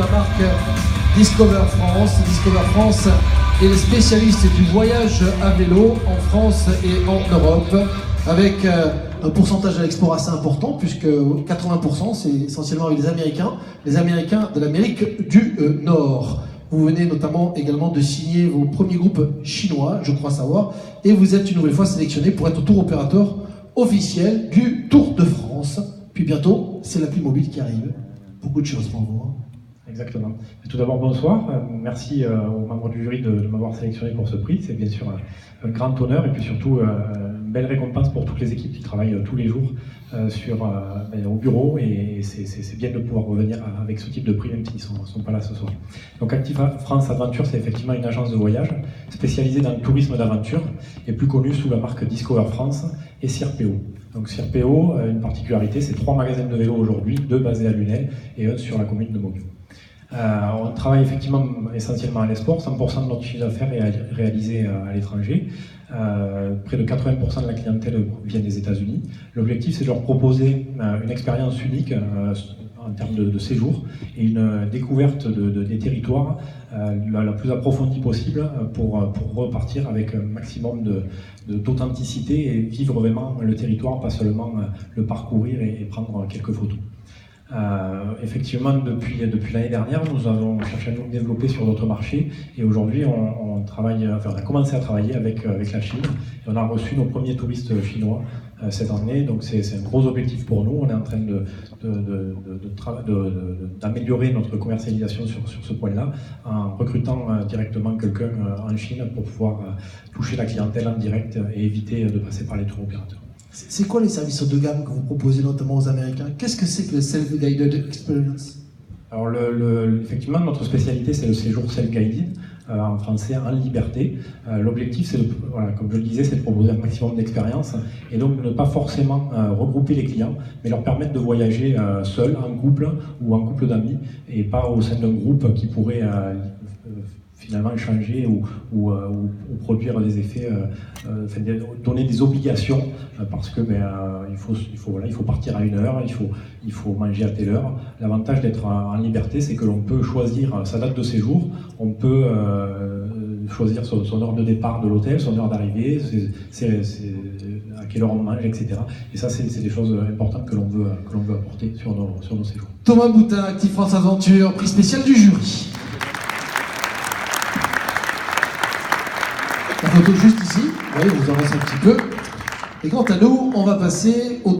la marque Discover France. Discover France est le spécialiste du voyage à vélo en France et en Europe, avec un pourcentage à l'export assez important, puisque 80% c'est essentiellement avec les Américains de l'Amérique du Nord. Vous venez notamment également de signer vos premiers groupes chinois, je crois savoir, et vous êtes une nouvelle fois sélectionné pour être tour opérateur officiel du Tour de France. Puis bientôt, c'est l'appli mobile qui arrive. Beaucoup de choses pour vous. Exactement. Tout d'abord, bonsoir. Merci aux membres du jury de m'avoir sélectionné pour ce prix. C'est bien sûr un grand honneur et puis surtout une belle récompense pour toutes les équipes qui travaillent tous les jours au bureau. Et c'est bien de pouvoir revenir avec ce type de prix, même s'ils ne sont pas là ce soir. Donc Active France Adventure, c'est effectivement une agence de voyage spécialisée dans le tourisme d'aventure et plus connue sous la marque Discover France et CIRPO. Donc CIRPO, une particularité, c'est 3 magasins de vélo aujourd'hui, 2 basés à Lunel et 1 sur la commune de Mogu. On travaille effectivement essentiellement à l'export, 100% de notre chiffre d'affaires est réalisé à l'étranger. Près de 80% de la clientèle vient des États-Unis. L'objectif, c'est de leur proposer une expérience unique en termes de séjour et une découverte des territoires la plus approfondie possible pour repartir avec un maximum d'authenticité et vivre vraiment le territoire, pas seulement le parcourir et prendre quelques photos. Effectivement, depuis l'année dernière, nous avons cherché à nous développer sur d'autres marchés et aujourd'hui, on a commencé à travailler avec la Chine et on a reçu nos premiers touristes chinois cette année. Donc c'est un gros objectif pour nous. On est en train d'améliorer notre commercialisation sur ce point-là en recrutant directement quelqu'un en Chine pour pouvoir toucher la clientèle en direct et éviter de passer par les tours opérateurs. C'est quoi les services de gamme que vous proposez notamment aux Américains? Qu'est-ce que c'est que le Self-Guided Experience? Alors effectivement, notre spécialité, c'est le séjour self-guided, en français, en liberté. L'objectif, c'est comme je le disais, c'est de proposer un maximum d'expérience et donc ne pas forcément regrouper les clients, mais leur permettre de voyager seul, en couple ou en couple d'amis et pas au sein d'un groupe qui pourrait finalement changer ou produire des effets, donner des obligations parce que il faut partir à 1 heure, il faut manger à telle heure. L'avantage d'être en liberté, c'est que l'on peut choisir sa date de séjour, on peut choisir son heure de départ de l'hôtel, son heure d'arrivée, à quelle heure on mange, etc. Et ça, c'est des choses importantes que l'on veut apporter sur nos séjours. Thomas Boutin, Active France Aventure, prix spécial du jury. La photo juste ici, vous voyez, vous avancez un petit peu. Et quant à nous, on va passer au